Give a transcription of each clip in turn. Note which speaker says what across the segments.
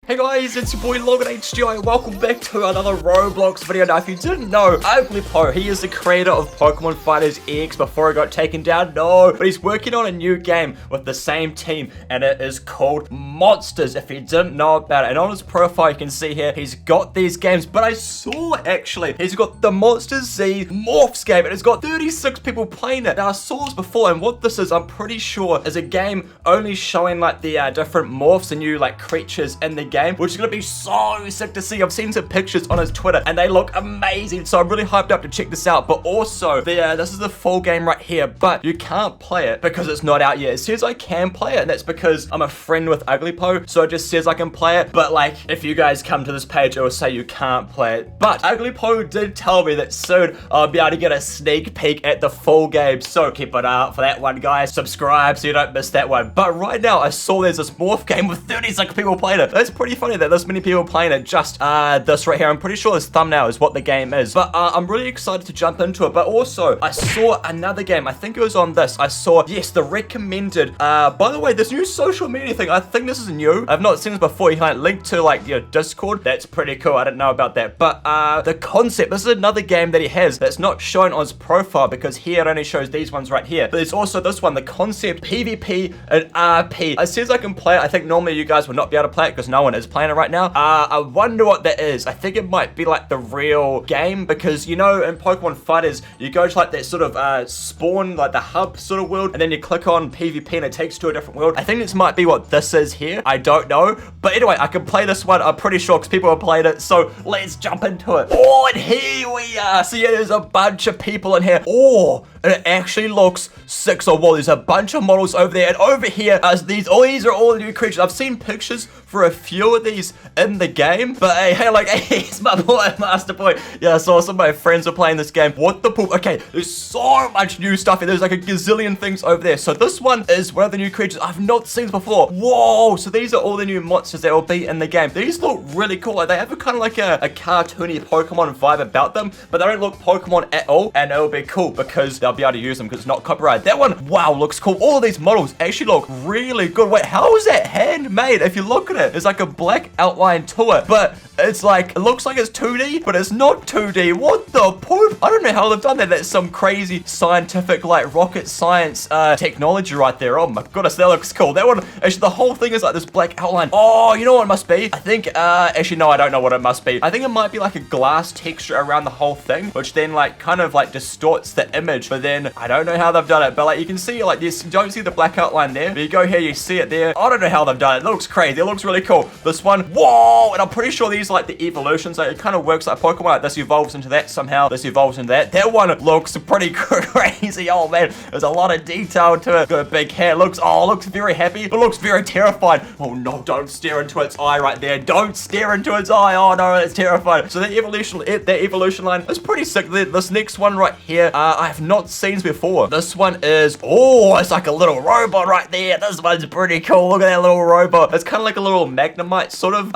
Speaker 1: Hey guys, it's your boy Loginhdi and welcome back to another Roblox video. Now, if you didn't know, Uglypo, he is the creator of Pokemon Fighters X before it got taken down. No, but he's working on a new game with the same team, and it is called MonsterZ, if you didn't know about it. And on his profile, you can see here, he's got these games, but I saw, actually, he's got the MonsterZ Morphs game, and it's got 36 people playing it. Now, I saw this before, and what this is, I'm pretty sure, is a game only showing, like, the different morphs and new, like, creatures in the game, which is gonna be so sick to see. I've seen some pictures on his Twitter and they look amazing, so I'm really hyped up to check this out. But also, this is the full game right here, but you can't play it because it's not out yet. It says I can play it, and that's because I'm a friend with Uglypo, so it just says I can play it. But like, if you guys come to this page, it will say you can't play it. But Uglypo did tell me that soon I'll be able to get a sneak peek at the full game, so keep an eye out for that one, guys. Subscribe so you don't miss that one. But right now, I saw there's this morph game with 36 people playing it. That's pretty funny that this many people playing it. Just this right here, I'm pretty sure this thumbnail is what the game is, but I'm really excited to jump into it. But also, I saw another game, I think it was on this, I saw, yes, the recommended, by the way, this new social media thing, I think this is new, I've not seen this before. You can like link to like your Discord. That's pretty cool. I didn't know about that. But the concept, this is another game that he has that's not shown on his profile, because here it only shows these ones right here, but there's also this one, the concept PvP and RP. It says I can play it. I think normally you guys would not be able to play it because no one is playing it right now. I wonder what that is. I think it might be like the real game, because you know in Pokemon Fighters you go to like that sort of spawn, like the hub sort of world, and then you click on PvP and it takes you to a different world. I think this might be what this is here. I don't know, but anyway, I can play this one. I'm pretty sure because people have played it, so let's jump into it. Oh, and here we are. So yeah, there's a bunch of people in here. Oh, and it actually looks sick. So well, there's a bunch of models over there, and over here, these are all the new creatures. I've seen pictures for a few of these in the game, but hey, like, hey, it's my boy Master Boy. Yeah, I saw some of my friends were playing this game. What the poop? Okay, there's so much new stuff, and there's like a gazillion things over there. So this one is one of the new creatures I've not seen before. Whoa, so these are all the new monsters that will be in the game. These look really cool. Like, they have a kind of like a cartoony Pokemon vibe about them, but they don't look Pokemon at all, and it'll be cool because they'll be able to use them because it's not copyrighted. That one, wow, looks cool. All of these models actually look really good. Wait, how is that handmade? If you look at it, there's like a black outline to it, but it's like, it looks like it's 2D, but it's not 2D. What the poop? I don't know how they've done that. That's some crazy scientific, like rocket science technology right there. Oh my goodness, that looks cool. That one, actually, the whole thing is like this black outline. Oh, you know what it must be? I think, actually, no, I don't know what it must be. I think it might be like a glass texture around the whole thing, which then like kind of like distorts the image, but then I don't know how they've done it, but like you can see like this, you don't see the black outline there, but you go here, you see it there. I don't know how they've done it. It looks crazy. It looks really cool. This one, whoa, and I'm pretty sure these are like the evolutions. Like, it kind of works like Pokemon. Like, this evolves into that somehow. This evolves into that. That one looks pretty crazy. Oh man, there's a lot of detail to it. Got a big hair. Looks very happy. It looks very terrified. Oh no, don't stare into its eye right there. Don't stare into its eye. Oh no, it's terrifying. So that evolution line is pretty sick. This next one right here, I have not seen before. This one is, oh, it's like a little robot right there. This one's pretty cool. Look at that little robot. It's kind of like a little Magnemite sort of.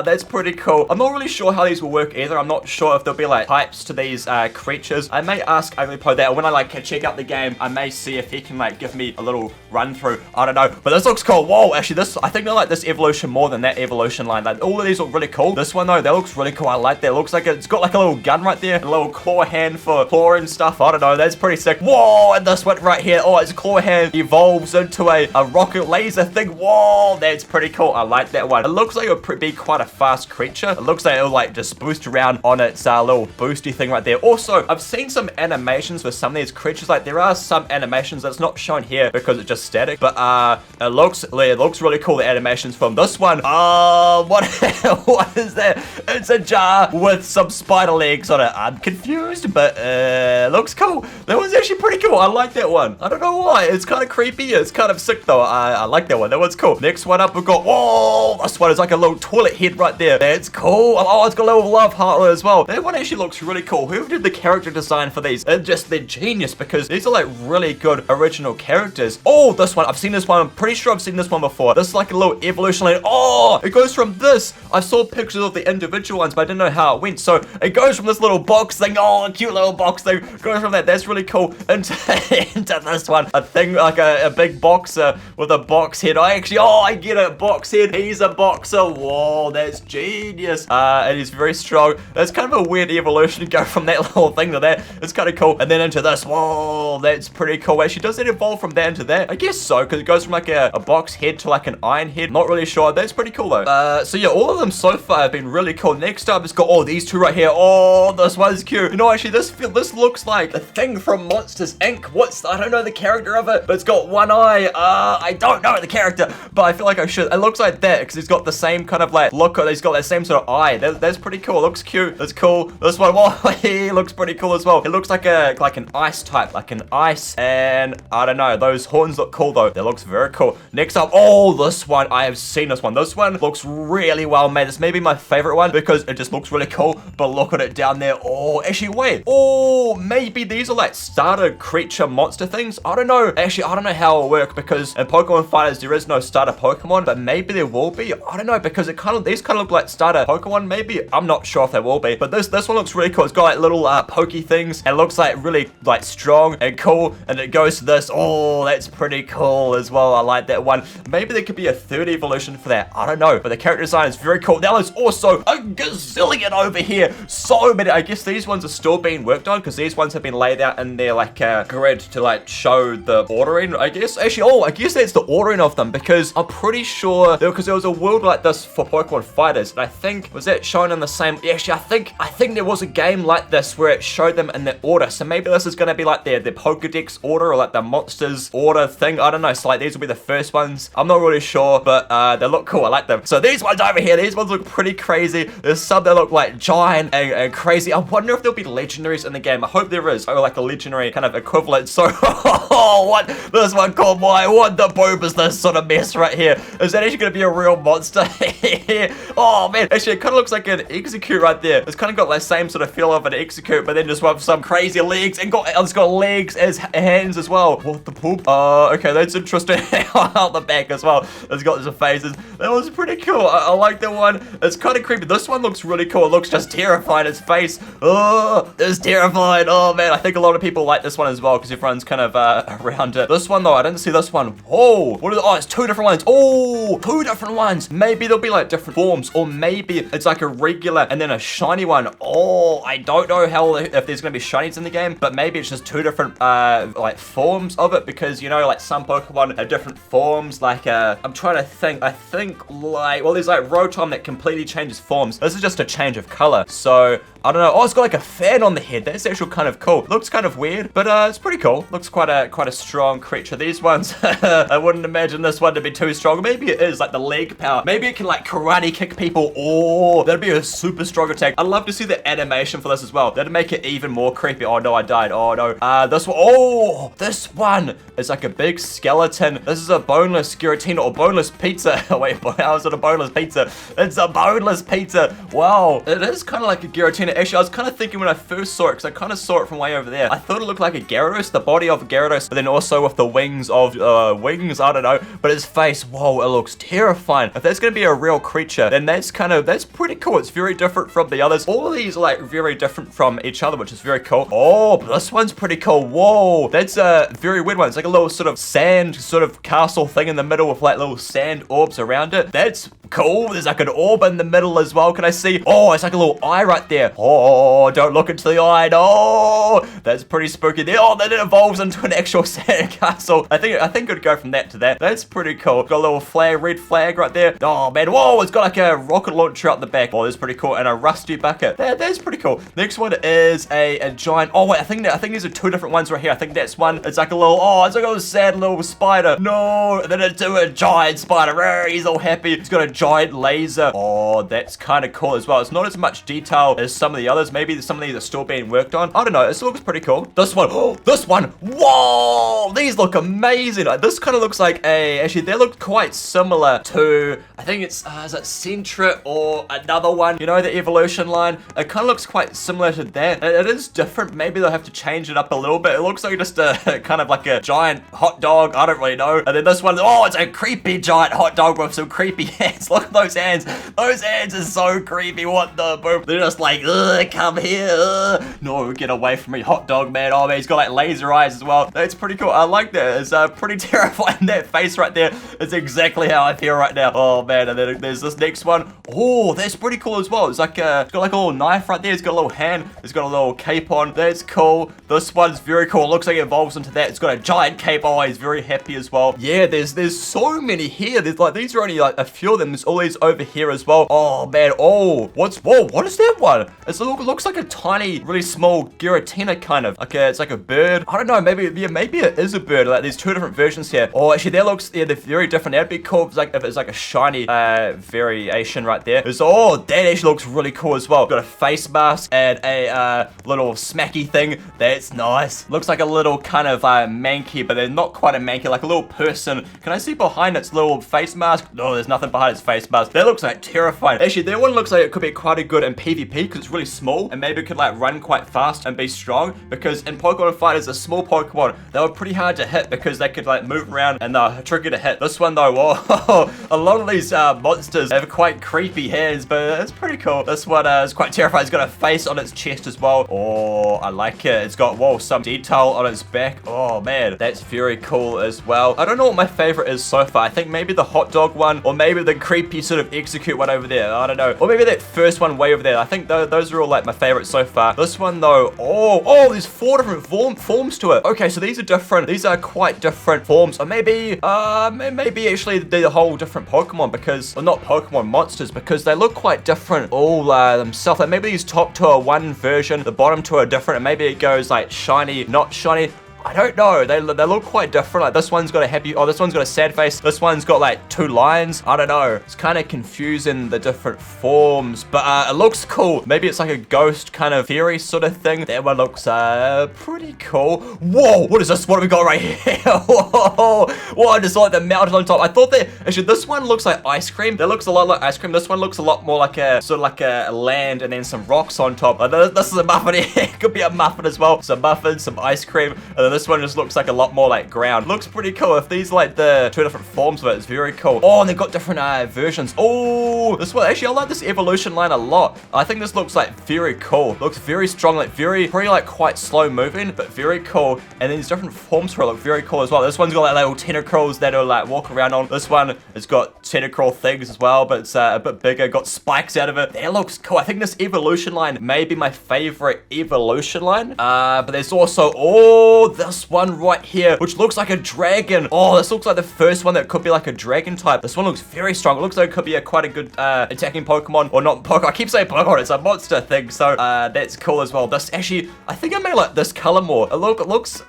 Speaker 1: That's pretty cool. I'm not really sure how these will work either. I'm not sure if there'll be like types to these creatures. I may ask Uglypo that when I like check out the game. I may see if he can like give me a little run through. I don't know, but this looks cool. Whoa, actually this, I think I like this evolution more than that evolution line. Like, all of these look really cool. This one though, that looks really cool. I like that. It looks like it's got like a little gun right there, a little claw hand for claw and stuff. I don't know, that's pretty sick. Whoa, and this one right here, oh, its claw hand evolves into a rocket laser thing. Whoa, that's pretty cool. I like that one. It looks like it'll be quite a fast creature. It looks like it'll like just boost around on its little boosty thing right there. Also, I've seen some animations for some of these creatures. Like, there are some animations that's not shown here because it's just static, but it looks really cool, the animations from this one. What what is that? It's a jar with some spider legs on it. I'm confused, but looks cool. That one's actually pretty cool. I like that one. I don't know why. It's kind of creepy. It's kind of sick though. I like that one. That one's cool. Next one up, we've got, whoa, this one is like a little toilet head right there. That's cool. Oh, it's got a little love heart as well. That one actually looks really cool. Whoever did the character design for these, they're genius, because these are like really good original characters. Oh, Oh, this one. I've seen this one. I'm pretty sure I've seen this one before. This is like a little evolution line. Oh, it goes from this. I saw pictures of the individual ones, but I didn't know how it went. So it goes from this little box thing. Oh, a cute little box thing. Goes from that. That's really cool. Into this one. A thing like a big boxer with a box head. I get a box head. He's a boxer. Whoa, that's genius. And he's very strong. That's kind of a weird evolution to go from that little thing to that. It's kind of cool. And then into this. Whoa, that's pretty cool. Actually, does it evolve from that into that? I guess so, because it goes from like a box head to like an iron head. Not really sure. That's pretty cool though. So yeah, all of them so far have been really cool. Next up, it's got these two right here. Oh, this one's cute. You know, actually, this looks like a thing from MonsterZ Inc. I don't know the character of it, but it's got one eye. I don't know the character, but I feel like I should. It looks like that because it's got the same kind of like look. He's got that same sort of eye. That's pretty cool. It looks cute. That's cool. This one, he looks pretty cool as well. It looks like an ice type, like an ice, and I don't know. Those horns look cool though. That looks very cool. Next up, this one. I have seen this one. This one looks really well made. This may be my favorite one because it just looks really cool. But look at it down there. Oh, actually, wait. Oh, maybe these are like starter creature monster things. I don't know. Actually, I don't know how it'll work because in Pokemon Fighters there is no starter Pokemon, but maybe there will be. I don't know because these kind of look like starter Pokemon. Maybe I'm not sure if they will be. But this one looks really cool. It's got like little pokey things. And it looks like really like strong and cool. And it goes to this. Oh, that's pretty cool as well. I like that one. Maybe there could be a third evolution for that. I don't know. But the character design is very cool. There is also a gazillion over here. So many. I guess these ones are still being worked on because these ones have been laid out in their like grid to like show the ordering, I guess. Actually, I guess that's the ordering of them because I'm pretty sure because there was a world like this for Pokemon Fighters, and I think was that shown in the same. Actually, I think there was a game like this where it showed them in the order. So maybe this is gonna be like their Pokedex order or like the monsters order thing. I don't know. So like these will be the first ones. I'm not really sure, but they look cool. I like them. So these ones over here, these ones look pretty crazy. There's some that look like giant and crazy. I wonder if there'll be legendaries in the game. I hope there is. Or like a legendary kind of equivalent. So what? This one called what the boob is this sort of mess right here? Is that actually gonna be a real monster? Oh man, actually it kind of looks like an Execute right there. It's kind of got the same sort of feel of an Execute, but then just with some crazy legs and it's got legs as hands as well. What the poop? Okay, that's interesting. Out the back as well. It's got some faces. That was pretty cool. I like that one. It's kind of creepy. This one looks really cool. It looks just terrifying. Its face. Oh, it's terrifying. Oh man, I think a lot of people like this one as well because everyone's kind of around it. This one though, I didn't see this one. Whoa, what is it? Oh, it's two different ones. Oh, two different ones. Maybe there'll be like different forms, or maybe it's like a regular and then a shiny one. Oh, I don't know if there's gonna be shinies in the game, but maybe it's just two different like forms of it because you know like some Pokemon have different forms. Like I'm trying to think. I think like there's like Rotom that completely changes forms. This is just a change of color. So I don't know. Oh, it's got like a fan on the head. That's actually kind of cool. Looks kind of weird, but it's pretty cool. Looks quite a strong creature. These ones, I wouldn't imagine this one to be too strong. Maybe it is like the leg power. Maybe it can like karate kick people. Oh, that'd be a super strong attack. I'd love to see the animation for this as well. That'd make it even more creepy. Oh no, I died. Oh no. This one. Oh, this one is like a big skeleton. This is a boneless Giratina or boneless pizza. Oh, wait, how is it a boneless pizza? It's a boneless pizza. Wow, it is kind of like a Giratina. Actually, I was kind of thinking when I first saw it, because I kind of saw it from way over there. I thought it looked like a Gyarados, the body of a Gyarados, but then also with the wings of I don't know. But his face, whoa, it looks terrifying. If that's gonna be a real creature, then that's pretty cool. It's very different from the others. All of these are like very different from each other, which is very cool. Oh, but this one's pretty cool. Whoa, that's a very weird one. It's like a little sort of sand sort of castle thing in the middle with like little sand orbs around it. That's cool. There's like an orb in the middle as well. Can I see? Oh, it's like a little eye right there. Oh, don't look into the eye. No, that's pretty spooky there. Oh, then it evolves into an actual sand castle. I think it'd go from that to that. That's pretty cool. Got a little flag, red flag right there. Oh man, whoa, it's got like a rocket launcher out the back. Oh, that's pretty cool. And a rusty bucket. That's pretty cool. Next one is a giant. Oh wait, I think these are two different ones right here. I think that's one. It's like a little. Oh, it's like a little sad little spider. No, and then it's a giant spider. He's all happy. He's got a giant laser. Oh, that's kind of cool as well. It's not as much detail as some some of the others. Maybe some of these are still being worked on. I don't know. This looks pretty cool. This one. Oh, this one. Whoa! These look amazing. This kind of looks like actually, they look quite similar to, I think it's, is it Centra or another one? You know, the evolution line? It kind of looks quite similar to that. It is different. Maybe they'll have to change it up a little bit. It looks like just a kind of like a giant hot dog. I don't really know. And then this one, oh, it's a creepy giant hot dog with some creepy hands. Look at those hands. Those hands are so creepy. What the boom? They're just like, come here. No, get away from me, hot dog man. Oh man, he's got like laser eyes as well. That's pretty cool. I like that. It's pretty terrifying. That face right there is exactly how I feel right now. Oh man, and then there's this next one. Oh, that's pretty cool as well. It's like it's got like a little knife right there. It's got a little hand. It's got a little cape on. That's cool. This one's very cool. It looks like it evolves into that. It's got a giant cape. Oh, he's very happy as well. Yeah, there's so many here. There's like, these are only like a few of them. There's all these over here as well. Oh man. Oh, whoa, what is that one? It looks like a tiny, really small Giratina kind of. Okay, it's like a bird. I don't know, maybe it is a bird. Like there's two different versions here. Oh, actually that looks, yeah, they're very different. That'd be cool if it's like a shiny variation right there. Oh, that actually looks really cool as well. Got a face mask and a little smacky thing. That's nice. Looks like a little kind of manky, but they're not quite a manky, like a little person. Can I see behind its little face mask? No, there's nothing behind its face mask. That looks like terrifying. Actually, that one looks like it could be quite a good in PvP because it's really small and maybe it could like run quite fast and be strong, because in Pokemon Fighters, a small Pokemon, they were pretty hard to hit because they could like move around and they're tricky to hit. This one though, whoa, a lot of these monsters have quite creepy hands, but it's pretty cool. This one is quite terrifying. It's got a face on its chest as well. Oh, I like it. It's got, whoa, some detail on its back. Oh man, that's very cool as well. I don't know what my favorite is so far. I think maybe the hot dog one, or maybe the creepy sort of execute one over there. I don't know. Or maybe that first one way over there. I think those are all like my favorites so far. This one though, oh, there's 4 different forms to it. Okay, so these are different. These are quite different forms. Or maybe actually they're a whole different Pokemon because, or not Pokemon, monsters, because they look quite different all themselves. Like maybe these top to a one version, the bottom to a different, and maybe it goes like shiny, not shiny. I don't know. They look quite different. Like this one's got a happy, oh, this one's got a sad face. This one's got like 2 lines. I don't know. It's kind of confusing, the different forms, but it looks cool. Maybe it's like a ghost kind of fairy sort of thing. That one looks pretty cool. Whoa, what is this? What have we got right here? Whoa, just like the mountain on top. I thought that, actually, this one looks like ice cream. That looks a lot like ice cream. This one looks a lot more like a, sort of like a land and then some rocks on top. This is a muffin here. It could be a muffin as well. Some muffins, some ice cream, and then this one just looks like a lot more like ground. Looks pretty cool. If these like the 2 different forms of it, it's very cool. Oh, and they've got different versions. Oh, this one, actually, I like this evolution line a lot. I think this looks like very cool. Looks very strong, like very like quite slow moving, but very cool. And then these different forms for it look very cool as well. This one's got like little tentacles that are like walk around on. This one has got tentacle things as well, but it's a bit bigger, got spikes out of it. That looks cool. I think this evolution line may be my favorite evolution line. But there's also, oh, this one right here, which looks like a dragon. Oh, this looks like the first one that could be like a dragon type. This one looks very strong. It looks like it could be quite a good attacking Pokemon, or not Pokemon. I keep saying Pokemon, it's a monster thing, so that's cool as well. This actually, I think I may like this color more. It looks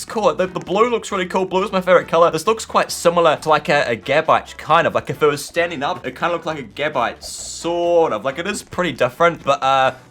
Speaker 1: cool. The blue looks really cool. Blue is my favorite color. This looks quite similar to like a Gabite, kind of. Like if it was standing up, it kind of looked like a Gabite, sort of. Like it is pretty different, but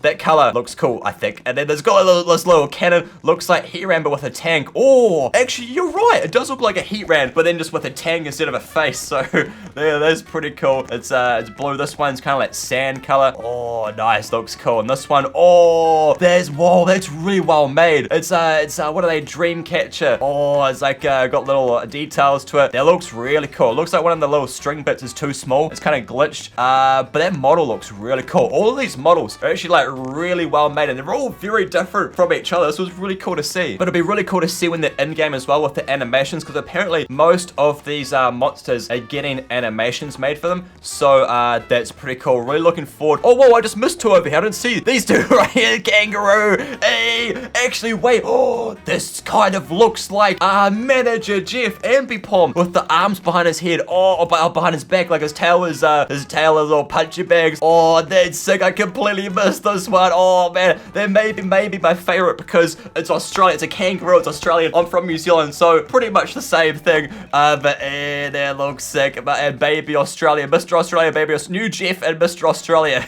Speaker 1: that color looks cool, I think. And then there's got this little cannon. Looks like Heatran, but with a tank. Oh, actually, you're right. It does look like a Heatran, but then just with a tank instead of a face. So, yeah, that's pretty cool. It's blue. This one's kind of like sand color. Oh, nice. Looks cool. And this one, oh, whoa, that's really well made. It's what are they? Dreamcatcher. Oh, it's like got little details to it. That looks really cool. It looks like one of the little string bits is too small. It's kind of glitched. But that model looks really cool. All of these models are actually like really well made, and they're all very different from each other. This was really cool to see. But it'd be really cool to see when they're in-game as well with the animations, because apparently most of these monsters are getting animations made for them. So that's pretty cool. Really looking forward. Oh, whoa, I just missed 2 over here. I didn't see these 2 right here. Kangaroo. Hey, actually, wait. Oh, this kind of looks like Manager Jeff Ambipom with the arms behind his head. Oh, behind his back, like his tail is all punchy bags. Oh, that's sick. I completely missed this one. Oh man, that may be my favorite because it's Australian. It's a kangaroo. It's Australian. I'm from New Zealand, so pretty much the same thing. But that looks sick. But Baby Australia, Mr. Australia, Baby Australia, New Jeff and Mr. Australia.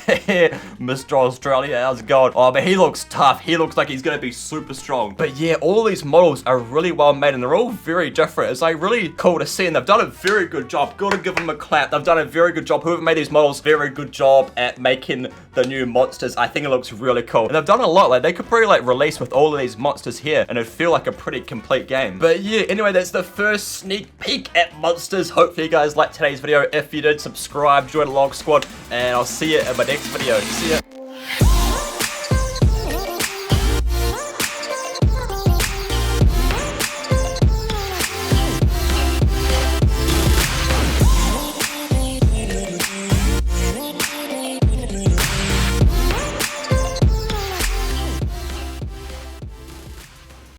Speaker 1: Mr. Australia, how's it going? Oh, but he looks tough. He looks like he's gonna be super strong. But yeah, all these models are really well made and they're all very different. It's like really cool to see, and they've done a very good job. Gotta give them a clap. They've done a very good job. Whoever made these models, very good job at making the new monsters. I think it looks really cool. And they've done a lot. Like, they could probably like release with all of these monsters here and it'd feel like a pretty complete game. But yeah, anyway, that's the first sneak peek at monsters. Hopefully you guys liked today's video. If you did, subscribe, join the Log Squad, and I'll see you in my next video. See ya.